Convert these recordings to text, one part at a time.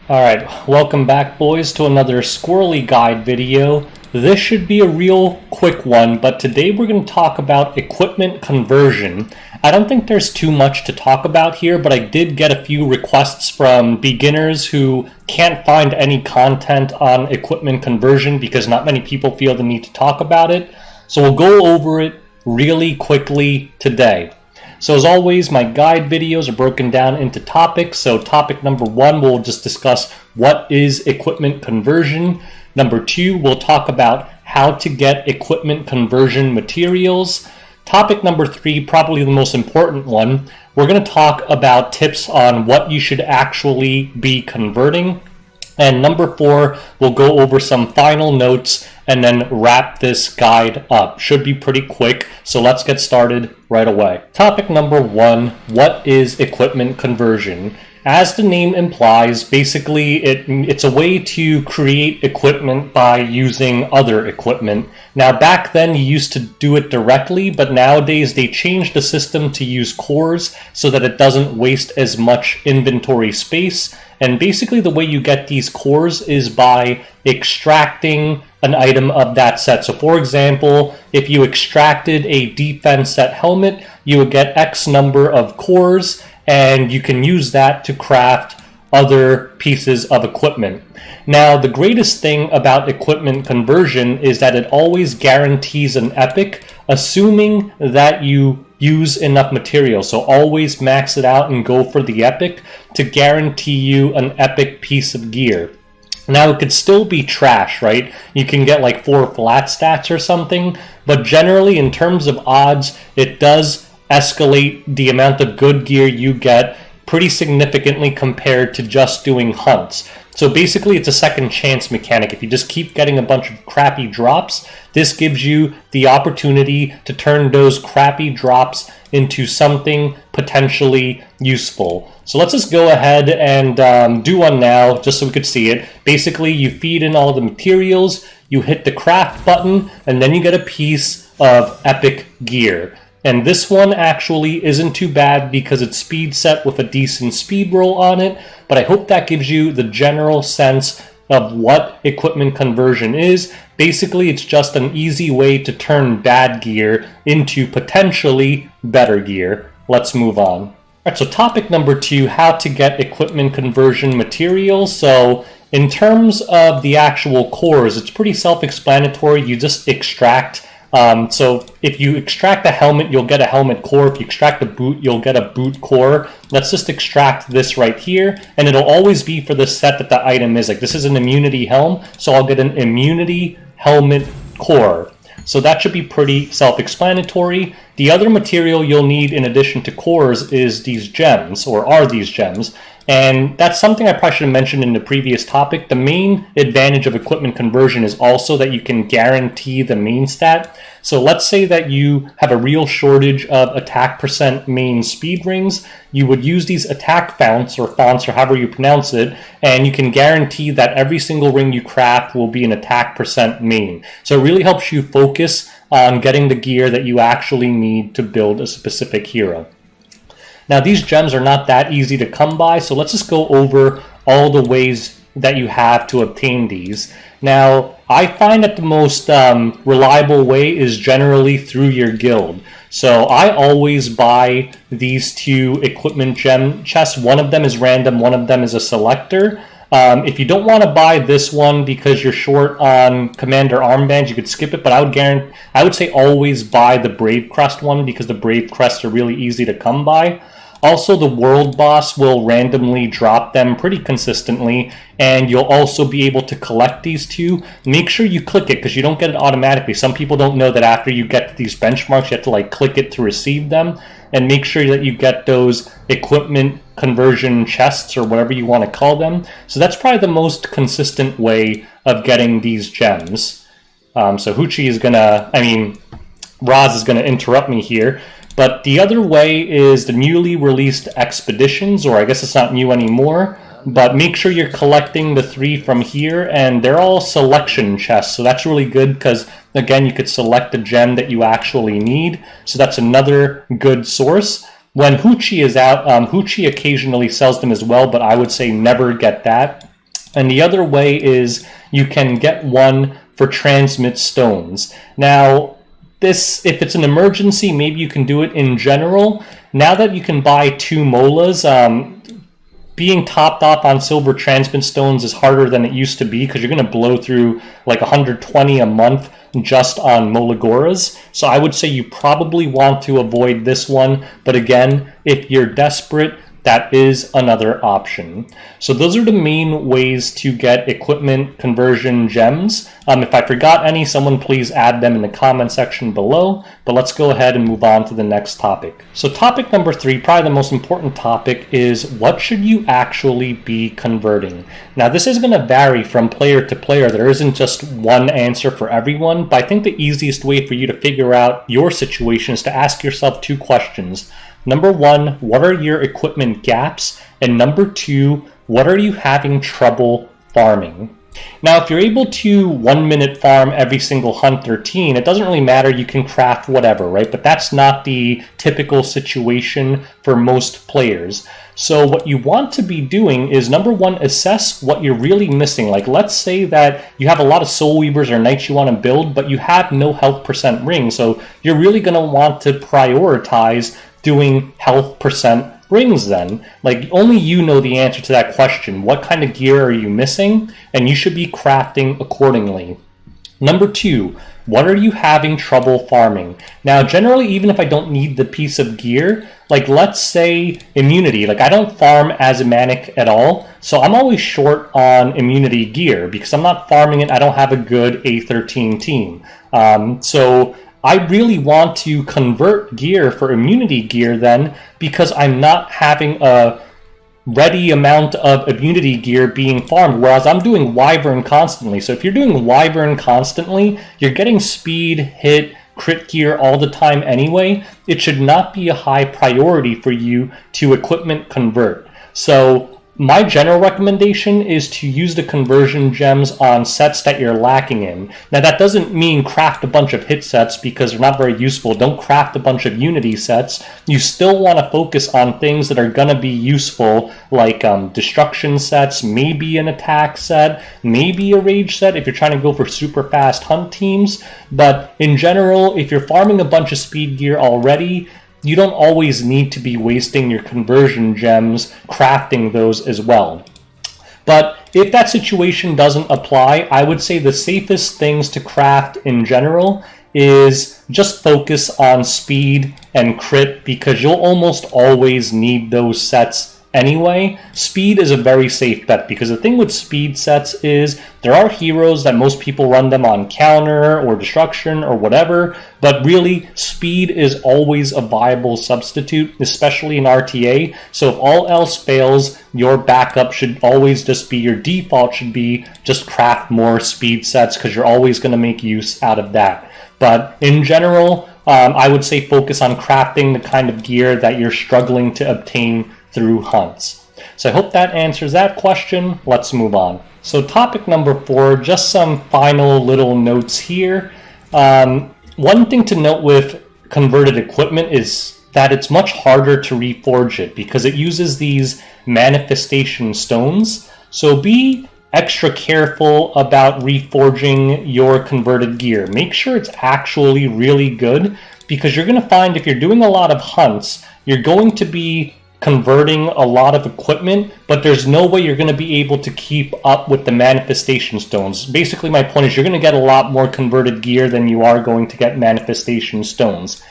Alright, welcome back boys to another squirrely guide video. This should be a real quick one, but today we're going to talk about equipment conversion. I don't think there's too much to talk about here, but I did get a few requests from beginners who can't find any content on equipment conversion because not many people feel the need to talk about it. So we'll go over it really quickly today. So as always, my guide videos are broken down into topics. So topic number 1, we'll just discuss what is equipment conversion. Number 2, we'll talk about how to get equipment conversion materials. Topic number 3, probably the most important one, we're going to talk about tips on what you should actually be converting. And number 4, we'll go over some final notes and then wrap this guide up. Should be pretty quick, so let's get started right away. Topic number 1, what is equipment conversion? As the name implies, basically it's a way to create equipment by using other equipment. Now back then you used to do it directly, but nowadays they changed the system to use cores so that it doesn't waste as much inventory space. And basically the way you get these cores is by extracting an item of that set. So for example, if you extracted a defense set helmet, you would get X number of cores, and you can use that to craft other pieces of equipment. Now, the greatest thing about equipment conversion is that it always guarantees an epic, assuming that you use enough material. So always max it out and go for the epic to guarantee you an epic piece of gear. Now, it could still be trash, right? You can get like 4 flat stats or something, but generally in terms of odds, it does escalate the amount of good gear you get pretty significantly compared to just doing hunts. So basically it's a second chance mechanic. If you just keep getting a bunch of crappy drops, this gives you the opportunity to turn those crappy drops into something potentially useful. So let's just go ahead and do one now just so we could see it. Basically you feed in all the materials, you hit the craft button, and then you get a piece of epic gear. And this one actually isn't too bad because it's speed set with a decent speed roll on it, but I hope that gives you the general sense of what equipment conversion is. Basically, it's just an easy way to turn bad gear into potentially better gear. Let's move on. All right, so topic number 2, how to get equipment conversion materials. So in terms of the actual cores, it's pretty self-explanatory. You just extract. So if you extract a helmet, you'll get a helmet core. If you extract a boot, you'll get a boot core. Let's just extract this right here, and it'll always be for the set that the item is. Like this is an immunity helm, so I'll get an immunity helmet core. So that should be pretty self-explanatory. The other material you'll need in addition to cores is these gems, or are these gems. And that's something I probably should have mentioned in the previous topic. The main advantage of equipment conversion is also that you can guarantee the main stat. So let's say that you have a real shortage of attack percent main speed rings. You would use these attack fonts or however you pronounce it, and you can guarantee that every single ring you craft will be an attack percent main. So it really helps you focus on getting the gear that you actually need to build a specific hero. Now these gems are not that easy to come by, so let's just go over all the ways that you have to obtain these. Now I find that the most reliable way is generally through your guild. So I always buy these 2 equipment gem chests. One of them is random, one of them is a selector. If you don't want to buy this one because you're short on commander armbands, you could skip it, but I would say always buy the Brave Crest one because the Brave Crests are really easy to come by. Also, the world boss will randomly drop them pretty consistently, and you'll also be able to collect these 2. Make sure you click it because you don't get it automatically. Some people don't know that after you get these benchmarks, you have to like click it to receive them. And make sure that you get those equipment conversion chests or whatever you want to call them. So that's probably the most consistent way of getting these gems. So Hoochie is Roz is gonna interrupt me here. But the other way is the newly released expeditions, or I guess it's not new anymore, but make sure you're collecting the 3 from here, and they're all selection chests, so that's really good because, again, you could select the gem that you actually need, so that's another good source. When Hoochie is out, Hoochie occasionally sells them as well, but I would say never get that. and the other way is you can get one for transmit stones. Now, this, if it's an emergency, maybe you can do it in general. Now that you can buy 2 molas, being topped off on silver transmit stones is harder than it used to be because you're going to blow through like 120 a month just on Molagoras. So I would say you probably want to avoid this one. But again, if you're desperate, that is another option. So those are the main ways to get equipment conversion gems. If I forgot any, someone please add them in the comment section below. But let's go ahead and move on to the next topic. So topic number 3, probably the most important topic, is what should you actually be converting? Now this is going to vary from player to player. There isn't just one answer for everyone, but I think the easiest way for you to figure out your situation is to ask yourself 2 questions. Number 1, what are your equipment gaps? And number 2, what are you having trouble farming? Now, if you're able to 1-minute farm every single hunt 13, it doesn't really matter, you can craft whatever, right? But that's not the typical situation for most players. So what you want to be doing is, number 1, assess what you're really missing. Like, let's say that you have a lot of soul weavers or knights you want to build, but you have no health percent ring. So you're really going to want to prioritize doing health percent rings then. Like, only you know the answer to that question. What kind of gear are you missing? And you should be crafting accordingly. Number 2, what are you having trouble farming? Now, generally, even if I don't need the piece of gear, like let's say immunity, like I don't farm Azimanic at all, so I'm always short on immunity gear because I'm not farming it. I don't have a good A13 team. So I really want to convert gear for immunity gear then, because I'm not having a ready amount of immunity gear being farmed, whereas I'm doing Wyvern constantly. So if you're doing Wyvern constantly, you're getting speed, hit, crit gear all the time anyway. It should not be a high priority for you to equipment convert. So my general recommendation is to use the conversion gems on sets that you're lacking in. Now that doesn't mean craft a bunch of hit sets because they're not very useful. Don't craft a bunch of unity sets. You still want to focus on things that are going to be useful, like destruction sets, maybe an attack set, maybe a rage set if you're trying to go for super fast hunt teams. But in general, if you're farming a bunch of speed gear already, you don't always need to be wasting your conversion gems crafting those as well. But if that situation doesn't apply, I would say the safest things to craft in general is just focus on speed and crit, because you'll almost always need those sets anyway. Speed is a very safe bet, because the thing with speed sets is there are heroes that most people run them on counter or destruction or whatever, but really speed is always a viable substitute, especially in RTA. So if all else fails, your backup should always just be, your default should be just craft more speed sets, because you're always going to make use out of that. But in general, I would say focus on crafting the kind of gear that you're struggling to obtain through hunts. So I hope that answers that question. Let's move on. So topic number 4, just some final little notes here. One thing to note with converted equipment is that it's much harder to reforge it because it uses these manifestation stones. So be extra careful about reforging your converted gear. Make sure it's actually really good, because you're going to find if you're doing a lot of hunts, you're going to be converting a lot of equipment, but there's no way you're going to be able to keep up with the manifestation stones. Basically, my point is you're going to get a lot more converted gear than you are going to get manifestation stones.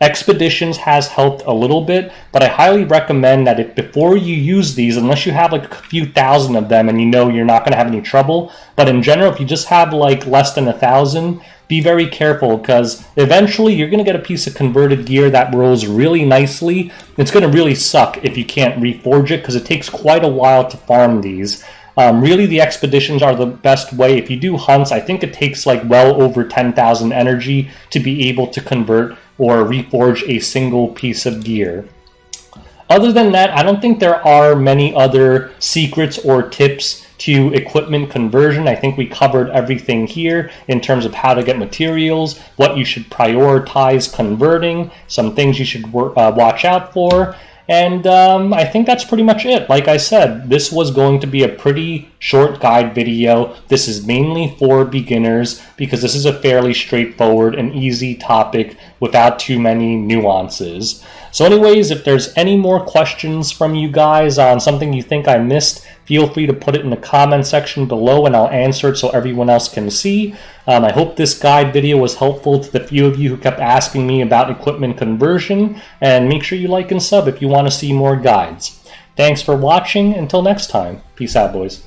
Expeditions has helped a little bit, but I highly recommend that if before you use these, unless you have like a few thousand of them and you know you're not going to have any trouble, but in general, if you just have like less than 1,000, be very careful, because eventually you're going to get a piece of converted gear that rolls really nicely. It's going to really suck if you can't reforge it, because it takes quite a while to farm these. Really, the expeditions are the best way. If you do hunts, I think it takes like well over 10,000 energy to be able to convert or reforge a single piece of gear. Other than that, I don't think there are many other secrets or tips to equipment conversion. I think we covered everything here in terms of how to get materials, what you should prioritize converting, some things you should watch out for. And I think that's pretty much it. Like I said, this was going to be a pretty short guide video. This is mainly for beginners because this is a fairly straightforward and easy topic without too many nuances. So anyways, if there's any more questions from you guys on something you think I missed, feel free to put it in the comment section below and I'll answer it so everyone else can see. I hope this guide video was helpful to the few of you who kept asking me about equipment conversion, and make sure you like and sub if you want to see more guides. Thanks for watching. Until next time. Peace out, boys.